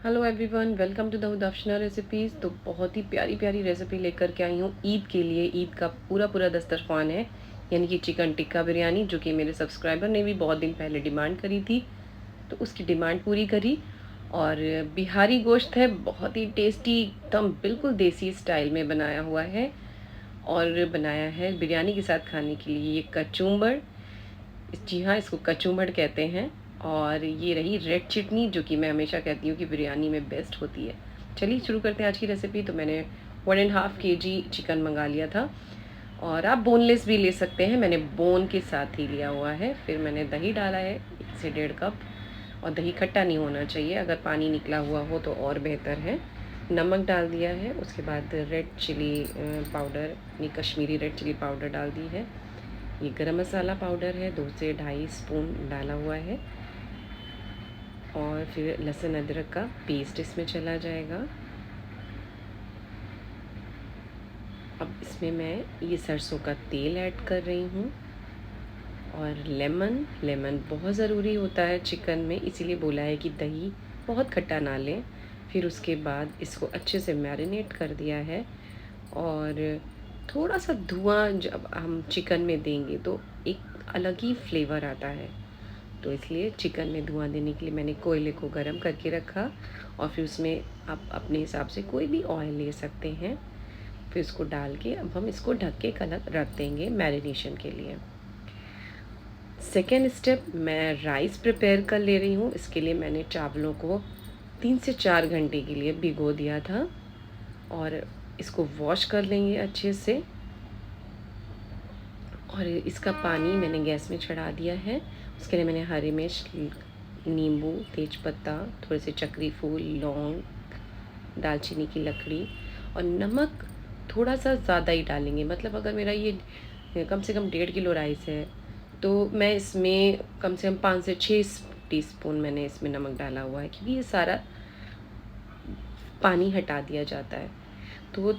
Hello everyone, welcome to the उदाफशना recipes. तो बहुत ही प्यारी प्यारी रेसिपी लेकर के आई हूँ ईद के लिए। ईद का पूरा पूरा दस्तरखान है, यानी कि चिकन टिक्का बिरयानी, जो कि मेरे सब्सक्राइबर ने भी बहुत दिन पहले डिमांड करी थी, तो उसकी डिमांड पूरी करी। और बिहारी गोश्त है, बहुत ही टेस्टी, एकदम बिल्कुल देसी स्टाइल में बनाया हुआ है। और बनाया है बिरयानी के साथ खाने के लिए ये कचूम्बर। जी हाँ, इसको कचूम्बर कहते हैं। और ये रही रेड चटनी, जो कि मैं हमेशा कहती हूँ कि बिरयानी में बेस्ट होती है। चलिए शुरू करते हैं आज की रेसिपी। तो मैंने 1.5 kg चिकन मंगा लिया था, और आप बोनलेस भी ले सकते हैं। मैंने बोन के साथ ही लिया हुआ है। फिर मैंने दही डाला है 1 से 1.5 कप, और दही खट्टा नहीं होना चाहिए, अगर पानी निकला हुआ हो तो और बेहतर है। नमक डाल दिया है, उसके बाद रेड चिली पाउडर, यानी कश्मीरी रेड चिली पाउडर डाल दी है। ये गरम मसाला पाउडर है, 2 से ढाई स्पून डाला हुआ है। और फिर लहसुन अदरक का पेस्ट इसमें चला जाएगा। अब इसमें मैं ये सरसों का तेल ऐड कर रही हूँ। और लेमन बहुत ज़रूरी होता है चिकन में, इसीलिए बोला है कि दही बहुत खट्टा ना लें। फिर उसके बाद इसको अच्छे से मैरिनेट कर दिया है। और थोड़ा सा धुआं जब हम चिकन में देंगे तो एक अलग ही फ्लेवर आता है, तो इसलिए चिकन में धुआं देने के लिए मैंने कोयले को गर्म करके रखा। और फिर उसमें आप अपने हिसाब से कोई भी ऑयल ले सकते हैं। फिर इसको डाल के अब हम इसको ढक के कलर रख देंगे मैरिनेशन के लिए। सेकेंड स्टेप, मैं राइस प्रिपेयर कर ले रही हूँ। इसके लिए मैंने चावलों को 3 से 4 घंटे के लिए भिगो दिया था, और इसको वॉश कर लेंगे अच्छे से। और इसका पानी मैंने गैस में चढ़ा दिया है। उसके लिए मैंने हरी मिर्च, नींबू, तेज़पत्ता, थोड़े से चक्री फूल, लौंग, दालचीनी की लकड़ी और नमक थोड़ा सा ज़्यादा ही डालेंगे। मतलब अगर मेरा ये कम से कम 1.5 किलो राइस है, तो मैं इसमें कम से कम 5 से 6 टीस्पून मैंने इसमें नमक डाला हुआ है, क्योंकि ये सारा पानी हटा दिया जाता है। तो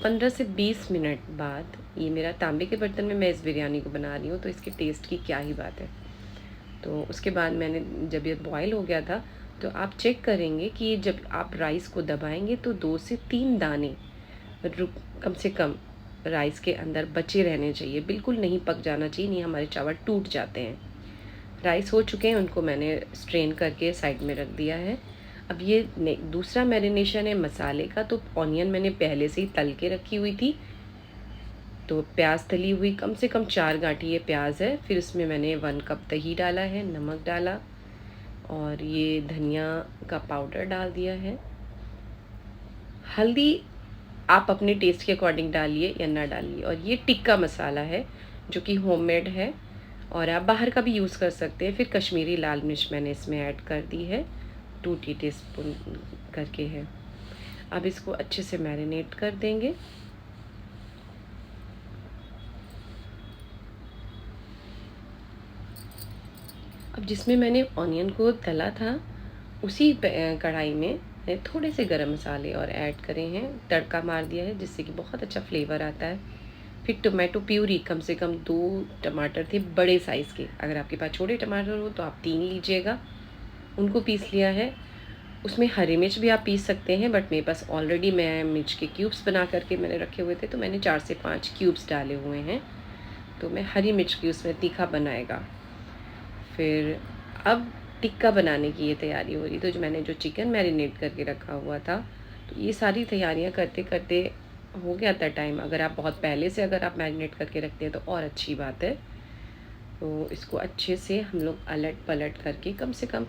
15 से 20 मिनट बाद, ये मेरा तांबे के बर्तन में मैं इस बिरयानी को बना रही हूँ, तो इसके टेस्ट की क्या ही बात है। तो उसके बाद मैंने, जब ये बॉयल हो गया था, तो आप चेक करेंगे कि जब आप राइस को दबाएंगे तो 2 से 3 दाने कम से कम राइस के अंदर बचे रहने चाहिए, बिल्कुल नहीं पक जाना चाहिए, नहीं हमारे चावल टूट जाते हैं। राइस हो चुके हैं, उनको मैंने स्ट्रेन करके साइड में रख दिया है। अब ये दूसरा मैरिनेशन है मसाले का। तो ऑनियन मैंने पहले से ही तल के रखी हुई थी, तो प्याज तली हुई कम से कम 4 गांठी ये प्याज है। फिर इसमें मैंने 1 कप दही डाला है, नमक डाला, और ये धनिया का पाउडर डाल दिया है। हल्दी आप अपने टेस्ट के अकॉर्डिंग डालिए या ना डालिए। और ये टिक्का मसाला है, जो कि होममेड है, और आप बाहर का भी यूज़ कर सकते हैं। फिर कश्मीरी लाल मिर्च मैंने इसमें ऐड कर दी है, 2 टीस्पून करके है। अब इसको अच्छे से मैरिनेट कर देंगे। अब जिसमें मैंने ऑनियन को तला था, उसी कढ़ाई में मैंने थोड़े से गरम मसाले और ऐड करे हैं, तड़का मार दिया है, जिससे कि बहुत अच्छा फ्लेवर आता है। फिर टोमेटो प्यूरी, कम से कम 2 टमाटर थे बड़े साइज़ के। अगर आपके पास छोटे टमाटर हो तो आप 3 लीजिएगा, उनको पीस लिया है। उसमें हरी मिर्च भी आप पीस सकते हैं, बट मेरे पास ऑलरेडी मैं मिर्च के क्यूब्स बना करके मैंने रखे हुए थे, तो मैंने 4 से 5 क्यूब्स डाले हुए हैं। तो मैं हरी मिर्च की उसमें तीखा बनाएगा। फिर अब टिक्का बनाने की ये तैयारी हो रही। तो जो मैंने जो चिकन मैरिनेट करके रखा हुआ था, तो ये सारी तैयारियां करते करते हो गया था टाइम। अगर आप बहुत पहले से अगर आप मैरिनेट करके रखते हैं तो और अच्छी बात है। तो इसको अच्छे से हम लोग अलट पलट करके, कम से कम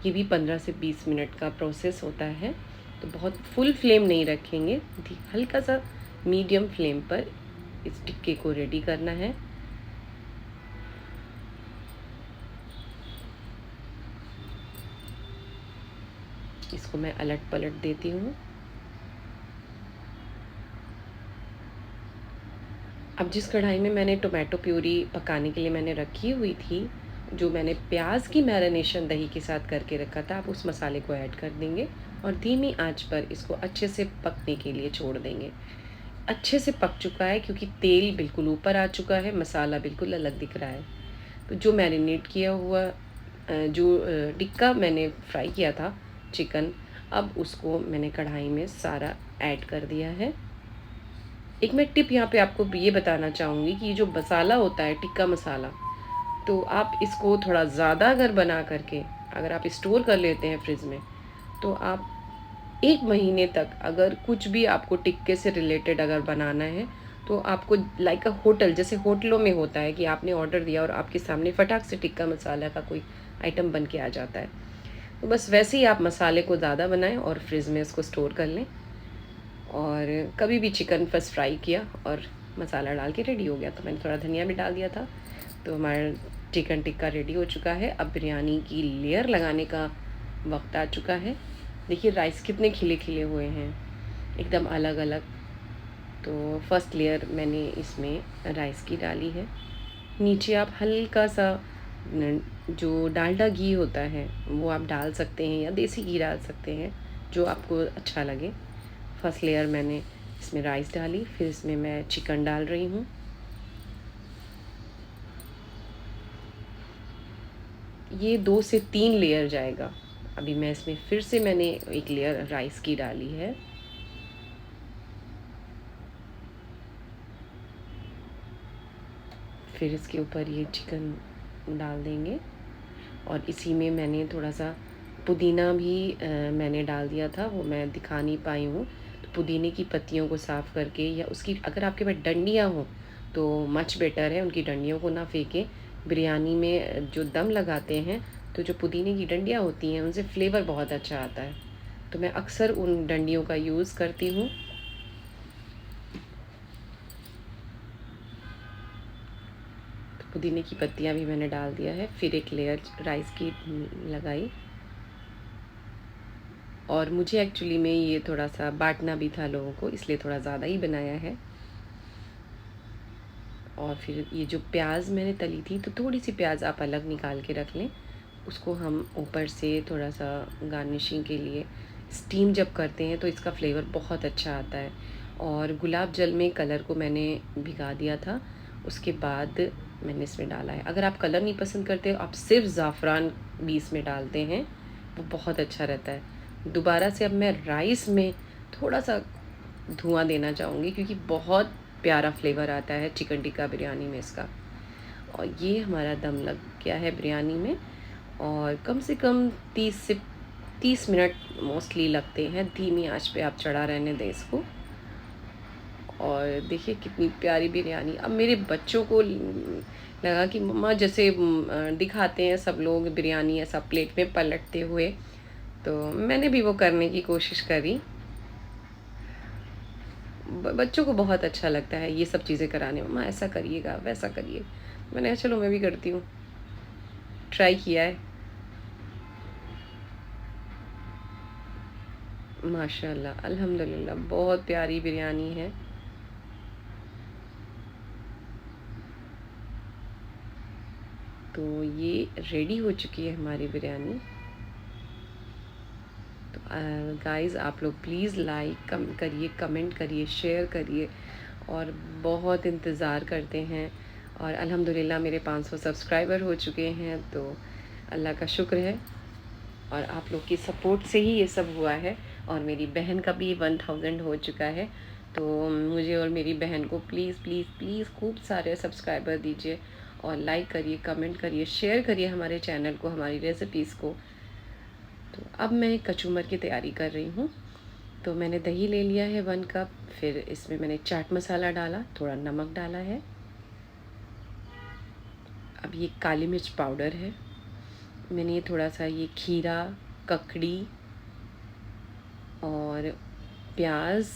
ये भी 15 से 20 मिनट का प्रोसेस होता है। तो बहुत फुल फ्लेम नहीं रखेंगे, हल्का सा मीडियम फ्लेम पर इस टिक्के को रेडी करना है। इसको मैं अलट पलट देती हूँ। अब जिस कढ़ाई में मैंने टोमेटो प्यूरी पकाने के लिए मैंने रखी हुई थी, जो मैंने प्याज की मैरिनेशन दही के साथ करके रखा था, आप उस मसाले को ऐड कर देंगे और धीमी आंच पर इसको अच्छे से पकने के लिए छोड़ देंगे। अच्छे से पक चुका है, क्योंकि तेल बिल्कुल ऊपर आ चुका है, मसाला बिल्कुल अलग दिख रहा है। तो जो मैरिनेट किया हुआ जो टिक्का मैंने फ्राई किया था चिकन, अब उसको मैंने कढ़ाई में सारा ऐड कर दिया है। एक मैं टिप यहाँ पे आपको ये बताना चाहूँगी कि जो मसाला होता है टिक्का मसाला, तो आप इसको थोड़ा ज़्यादा अगर बना करके अगर आप स्टोर कर लेते हैं फ्रिज में, तो आप 1 महीने तक अगर कुछ भी आपको टिक्के से रिलेटेड अगर बनाना है, तो आपको लाइक अ होटल, जैसे होटलों में होता है कि आपने ऑर्डर दिया और आपके सामने फटाक से टिक्का मसाला का कोई आइटम बन के आ जाता है। तो बस वैसे ही आप मसाले को ज़्यादा बनाएं और फ्रिज में इसको स्टोर कर लें। और कभी भी चिकन फर्स्ट फ्राई किया और मसाला डाल के रेडी हो गया। तो मैंने थोड़ा धनिया भी डाल दिया था। तो हमारा चिकन टिक्का रेडी हो चुका है। अब बिरयानी की लेयर लगाने का वक्त आ चुका है। देखिए राइस कितने खिले खिले हुए हैं, एकदम अलग अलग। तो फर्स्ट लेयर मैंने इसमें राइस की डाली है। नीचे आप हल्का सा जो डालडा घी होता है वो आप डाल सकते हैं या देसी घी डाल सकते हैं, जो आपको अच्छा लगे। फर्स्ट लेयर मैंने इसमें राइस डाली, फिर इसमें मैं चिकन डाल रही हूँ। ये 2 से 3 लेयर जाएगा। अभी मैं इसमें फिर से मैंने एक लेयर राइस की डाली है। फिर इसके ऊपर ये चिकन डाल देंगे और इसी में मैंने थोड़ा सा पुदीना भी मैंने डाल दिया था, वो मैं दिखा नहीं पाई हूँ। तो पुदीने की पत्तियों को साफ़ करके या उसकी अगर आपके पास डंडियाँ हों तो मच बेटर है, उनकी डंडियों को ना फेंकें। बिरयानी में जो दम लगाते हैं तो जो पुदीने की डंडियाँ होती हैं उनसे फ्लेवर बहुत अच्छा आता है। तो मैं अक्सर उन डंडियों का यूज़ करती हूँ। तो पुदीने की पत्तियाँ भी मैंने डाल दिया है। फिर एक लेयर राइस की लगाई। और मुझे एक्चुअली में ये थोड़ा सा बांटना भी था लोगों को, इसलिए थोड़ा ज़्यादा ही बनाया है। और फिर ये जो प्याज मैंने तली थी, तो थोड़ी सी प्याज आप अलग निकाल के रख लें। उसको हम ऊपर से थोड़ा सा गार्निशिंग के लिए स्टीम जब करते हैं तो इसका फ्लेवर बहुत अच्छा आता है। और गुलाब जल में कलर को मैंने भिगा दिया था, उसके बाद मैंने इसमें डाला है। अगर आप कलर नहीं पसंद करते, आप सिर्फ ज़ाफ़रान भी इसमें डालते हैं, वो बहुत अच्छा रहता है। दोबारा से अब मैं राइस में थोड़ा सा धुआं देना चाहूँगी, क्योंकि बहुत प्यारा फ्लेवर आता है चिकन टिक्का बिरयानी में इसका। और ये हमारा दम लग गया है बिरयानी में, और कम से कम 30 मिनट मोस्टली लगते हैं। धीमी आंच पे आप चढ़ा रहने दें इसको। और देखिए कितनी प्यारी बिरयानी। अब मेरे बच्चों को लगा कि मम्मा जैसे दिखाते हैं सब लोग बिरयानी ऐसा प्लेट में पलटते हुए, तो मैंने भी वो करने की कोशिश करी। बच्चों को बहुत अच्छा लगता है ये सब चीज़ें कराने, मम्मा ऐसा करिएगा वैसा करिए। मैंने कहा चलो मैं भी करती हूँ, ट्राई किया है। माशाल्लाह अल्हम्दुलिल्लाह बहुत प्यारी बिरयानी है। तो ये रेडी हो चुकी है हमारी बिरयानी। तो गाइस आप लोग प्लीज़ लाइक करिए, कमेंट करिए, शेयर करिए, और बहुत इंतज़ार करते हैं। और अल्हम्दुलिल्लाह मेरे 500 सब्सक्राइबर हो चुके हैं, तो अल्लाह का शुक्र है। और आप लोग की सपोर्ट से ही ये सब हुआ है। और मेरी बहन का भी 1000 हो चुका है। तो मुझे और मेरी बहन को प्लीज़ प्लीज़ प्लीज़ खूब सारे सब्सक्राइबर दीजिए, और लाइक करिए, कमेंट करिए, शेयर करिए हमारे चैनल को, हमारी रेसिपीज़ को। तो अब मैं कचूमर की तैयारी कर रही हूँ। तो मैंने दही ले लिया है 1 कप। फिर इसमें मैंने चाट मसाला डाला, थोड़ा नमक डाला है। अब ये काली मिर्च पाउडर है। मैंने ये थोड़ा सा ये खीरा, ककड़ी और प्याज,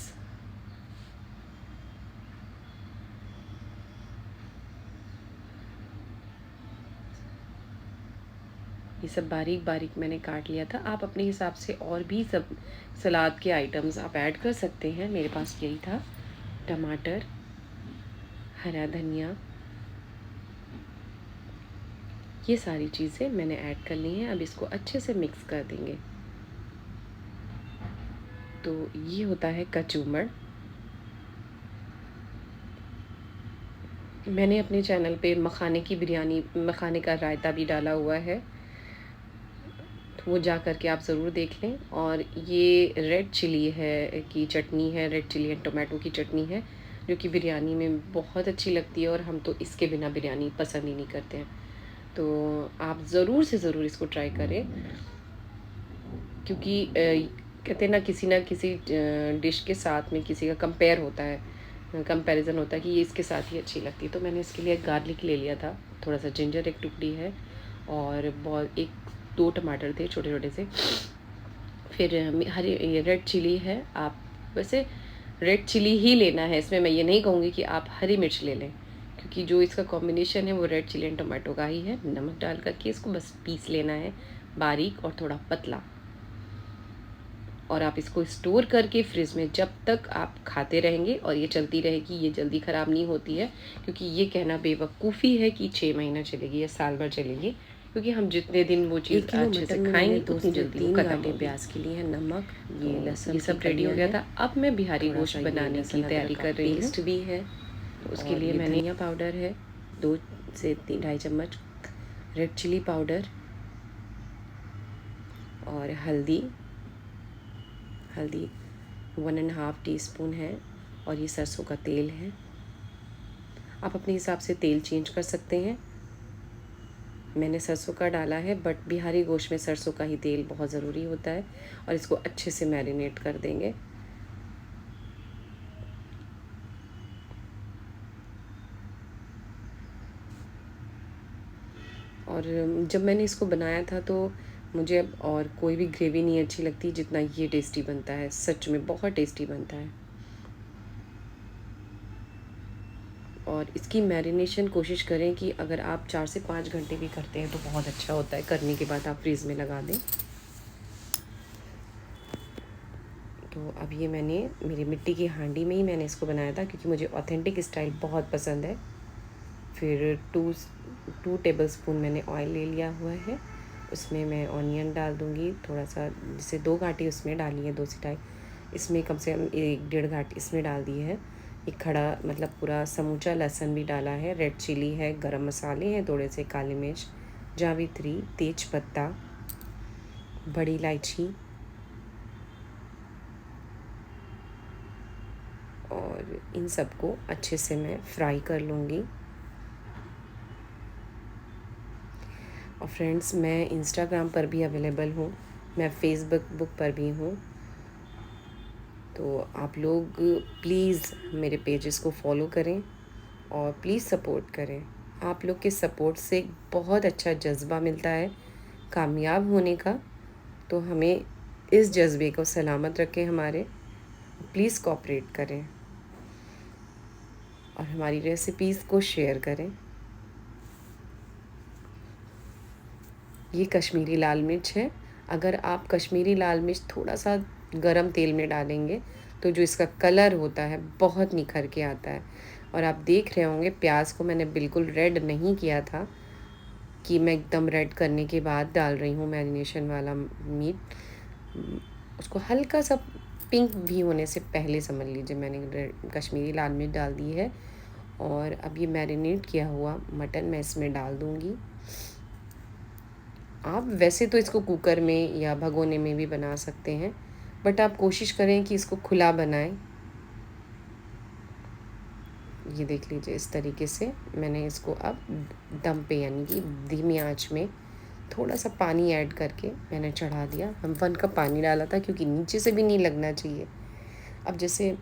ये सब बारीक बारीक मैंने काट लिया था। आप अपने हिसाब से और भी सब सलाद के आइटम्स आप ऐड कर सकते हैं। मेरे पास यही था। टमाटर, हरा धनिया, ये सारी चीज़ें मैंने ऐड कर ली हैं। अब इसको अच्छे से मिक्स कर देंगे। तो ये होता है कचूमर। मैंने अपने चैनल पे मखाने की बिरयानी, मखाने का रायता भी डाला हुआ है। तो वो जा कर के आप ज़रूर देख लें। और ये रेड चिली है की चटनी है, रेड चिली एंड टोमेटो की चटनी है, जो कि बिरयानी में बहुत अच्छी लगती है और हम तो इसके बिना बिरयानी पसंद ही नहीं करते हैं। तो आप ज़रूर से ज़रूर इसको ट्राई करें, क्योंकि कहते हैं ना किसी डिश के साथ में किसी का कंपेयर होता है, कंपैरिजन होता है कि ये इसके साथ ही अच्छी लगती है। तो मैंने इसके लिए गार्लिक ले लिया था, थोड़ा सा जिंजर एक टुकड़ी है, और बहुत एक दो टमाटर थे छोटे छोटे से। फिर हरी ये रेड चिली है, आप वैसे रेड चिली ही लेना है इसमें, मैं ये नहीं कहूँगी कि आप हरी मिर्च ले लें, क्योंकि जो इसका कॉम्बिनेशन है वो रेड चिली एंड टमाटो का ही है। नमक डाल करके इसको बस पीस लेना है बारीक और थोड़ा पतला, और आप इसको स्टोर करके फ्रिज में जब तक आप खाते रहेंगे, और ये चलती रहेगी, ये जल्दी ख़राब नहीं होती है। क्योंकि ये कहना बेवकूफ़ी है कि 6 महीना चलेगी या साल भर चलेगी, क्योंकि हम जितने दिन वो चीज़ अच्छे से खाएंगे उतनी जल्दी वो खत्म होगी। प्याज के लिए है नमक, ये लहसुन, ये सब रेडी हो गया था। अब मैं बिहारी गोश्त बनाने की तैयारी कर रही हूँ। पेस्ट भी है, तो उसके लिए मैंने धनिया पाउडर है 2 से 2.5 चम्मच, रेड चिली पाउडर, और हल्दी 1.5 टीस्पून है, और ये सरसों का तेल है। आप अपने हिसाब से तेल चेंज कर सकते हैं, मैंने सरसों का डाला है, बट बिहारी गोश्त में सरसों का ही तेल बहुत ज़रूरी होता है। और इसको अच्छे से मैरिनेट कर देंगे। और जब मैंने इसको बनाया था तो मुझे अब और कोई भी ग्रेवी नहीं अच्छी लगती जितना ये टेस्टी बनता है, सच में बहुत टेस्टी बनता है। और इसकी मैरिनेशन कोशिश करें कि अगर आप 4 से 5 घंटे भी करते हैं तो बहुत अच्छा होता है। करने के बाद आप फ्रीज़ में लगा दें। तो अब ये मैंने मेरी मिट्टी की हांडी में ही मैंने इसको बनाया था, क्योंकि मुझे ऑथेंटिक स्टाइल बहुत पसंद है। फिर 2 टेबलस्पून मैंने ऑयल ले लिया हुआ है, उसमें मैं ऑनियन डाल दूँगी थोड़ा सा, जैसे 2 घाटी उसमें डाली है, 2 से ढाई, इसमें कम से कम 1-1.5 घाटी इसमें डाल दी है। एक खड़ा मतलब पूरा समूचा लहसुन भी डाला है, रेड चिली है, गरम मसाले हैं थोड़े से, काली मिर्च, जावित्री, तेज पत्ता, बड़ी इलायची, और इन सबको अच्छे से मैं फ्राई कर लूँगी। और फ्रेंड्स, मैं इंस्टाग्राम पर भी अवेलेबल हूँ, मैं फेसबुक पर भी हूँ, तो आप लोग प्लीज़ मेरे पेजेस को फॉलो करें और प्लीज़ सपोर्ट करें। आप लोग के सपोर्ट से एक बहुत अच्छा जज़्बा मिलता है कामयाब होने का, तो हमें इस जज्बे को सलामत रखें हमारे, प्लीज़ कोऑपरेट करें और हमारी रेसिपीज़ को शेयर करें। ये कश्मीरी लाल मिर्च है, अगर आप कश्मीरी लाल मिर्च थोड़ा सा गरम तेल में डालेंगे तो जो इसका कलर होता है बहुत निखर के आता है। और आप देख रहे होंगे प्याज को मैंने बिल्कुल रेड नहीं किया था कि मैं एकदम रेड करने के बाद डाल रही हूँ मैरिनेशन वाला मीट, उसको हल्का सा पिंक भी होने से पहले समझ लीजिए मैंने कश्मीरी लाल मिर्च डाल दी है। और अब ये मैरिनेट किया हुआ मटन मैं इसमें डाल दूँगी। आप वैसे तो इसको कुकर में या भगोने में भी बना सकते हैं, बट आप कोशिश करें कि इसको खुला बनाएं। ये देख लीजिए इस तरीके से मैंने इसको अब दम पे यानी कि धीमी आंच में थोड़ा सा पानी ऐड करके मैंने चढ़ा दिया। हम 1 कप पानी डाला था क्योंकि नीचे से भी नहीं लगना चाहिए। अब जैसे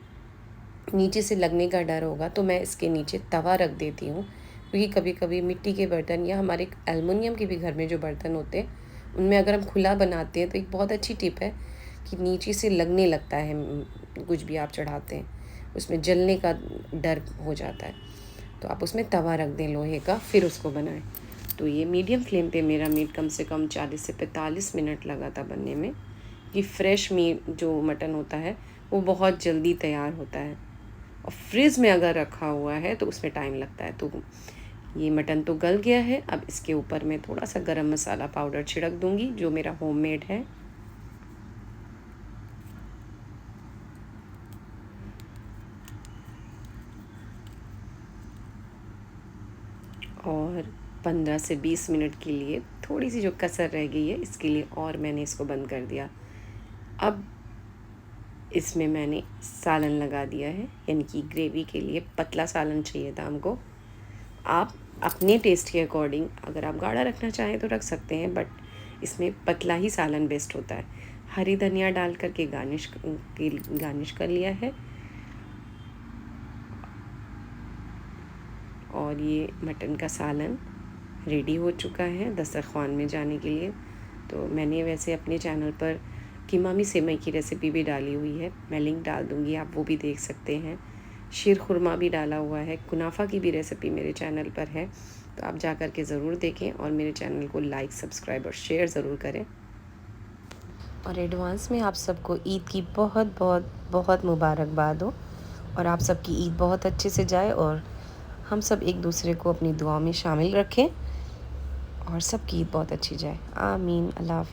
नीचे से लगने का डर होगा तो मैं इसके नीचे तवा रख देती हूँ, क्योंकि कभी कभी मिट्टी के बर्तन या हमारे एल्युमिनियम के भी घर में जो बर्तन होते हैं उनमें अगर हम खुला बनाते हैं तो एक बहुत अच्छी टिप है कि नीचे से लगने लगता है, कुछ भी आप चढ़ाते हैं उसमें जलने का डर हो जाता है। तो आप उसमें तवा रख दें लोहे का, फिर उसको बनाएं। तो ये मीडियम फ्लेम पे मेरा मीट कम से कम 40 से 45 मिनट लगा था बनने में। ये फ्रेश मीट जो मटन होता है वो बहुत जल्दी तैयार होता है, और फ्रिज में अगर रखा हुआ है तो उसमें टाइम लगता है। तो ये मटन तो गल गया है। अब इसके ऊपर मैं थोड़ा सा गरम मसाला पाउडर छिड़क दूंगी जो मेरा होममेड है, और 15 से 20 मिनट के लिए थोड़ी सी जो कसर रह गई है इसके लिए और मैंने इसको बंद कर दिया। अब इसमें मैंने सालन लगा दिया है, यानी कि ग्रेवी के लिए पतला सालन चाहिए था हमको। आप अपने टेस्ट के अकॉर्डिंग अगर आप गाढ़ा रखना चाहें तो रख सकते हैं, बट इसमें पतला ही सालन बेस्ट होता है। हरी धनिया डाल करके गार्निश कर लिया है। और ये मटन का सालन रेडी हो चुका है दस्तरख़्वान में जाने के लिए। तो मैंने वैसे अपने चैनल पर कीमामी सेवई की रेसिपी भी डाली हुई है, मैं लिंक डाल दूँगी, आप वो भी देख सकते हैं। शीर खुरमा भी डाला हुआ है, कुनाफा की भी रेसिपी मेरे चैनल पर है, तो आप जा कर के ज़रूर देखें और मेरे चैनल को लाइक, सब्सक्राइब और शेयर ज़रूर करें। और एडवांस में आप सबको ईद की बहुत बहुत बहुत मुबारकबाद हो, और आप सबकी ईद बहुत अच्छे से जाए, और हम सब एक दूसरे को अपनी दुआ में शामिल रखें, और सबकी ईद बहुत अच्छी जाए। आमीन। अल्लाह हाफ़िज़।